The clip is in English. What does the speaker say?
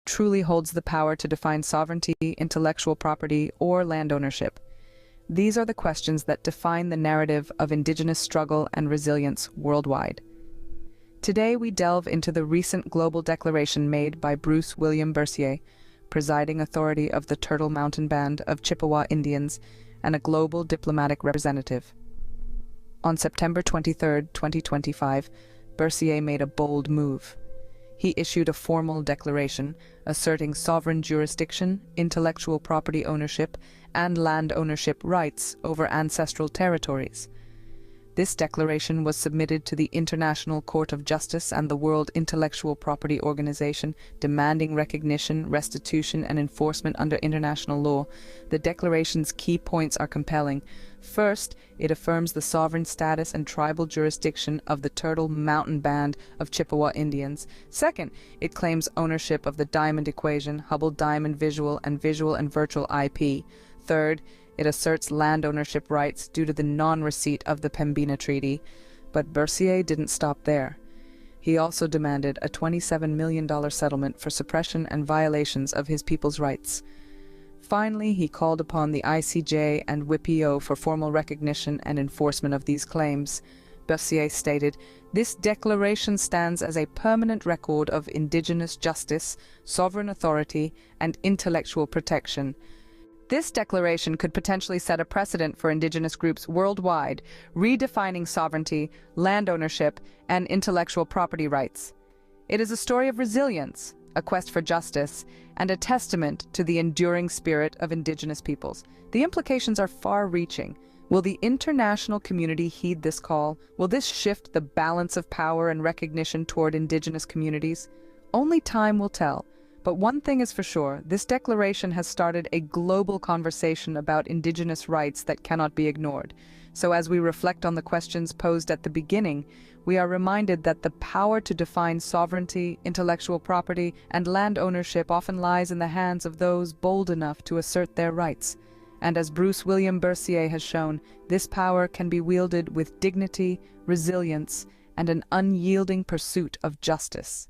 truly holds the power to define sovereignty, intellectual property, or land ownership? These are the questions that define the narrative of Indigenous struggle and resilience worldwide. Today we delve into the recent global declaration made by Bruce William Bercier, presiding authority of the Turtle Mountain Band of Chippewa Indians and a global diplomatic representative. On September 23, 2025, Bercier made a bold move. He issued a formal declaration asserting sovereign jurisdiction, intellectual property ownership, and land ownership rights over ancestral territories. This declaration was submitted to the International Court of Justice and the World Intellectual Property Organization, demanding recognition, restitution, and enforcement under international law. The declaration's key points are compelling. First, it affirms the sovereign status and tribal jurisdiction of the Turtle Mountain Band of Chippewa Indians. Second, it claims ownership of the Diamond Equation, Hubble Diamond Visual and Virtual IP. Third, it asserts land ownership rights due to the non-receipt of the Pembina Treaty. But Bercier didn't stop there. He also demanded a $27 million settlement for suppression and violations of his people's rights. Finally, he called upon the ICJ and WIPO for formal recognition and enforcement of these claims. Bercier stated, "This declaration stands as a permanent record of Indigenous justice, sovereign authority, and intellectual protection." This declaration could potentially set a precedent for Indigenous groups worldwide, redefining sovereignty, land ownership, and intellectual property rights. It is a story of resilience, a quest for justice, and a testament to the enduring spirit of Indigenous peoples. The implications are far-reaching. Will the international community heed this call? Will this shift the balance of power and recognition toward Indigenous communities? Only time will tell. But one thing is for sure, this declaration has started a global conversation about Indigenous rights that cannot be ignored. So as we reflect on the questions posed at the beginning, we are reminded that the power to define sovereignty, intellectual property, and land ownership often lies in the hands of those bold enough to assert their rights. And as Bruce William Bercier has shown, this power can be wielded with dignity, resilience, and an unyielding pursuit of justice.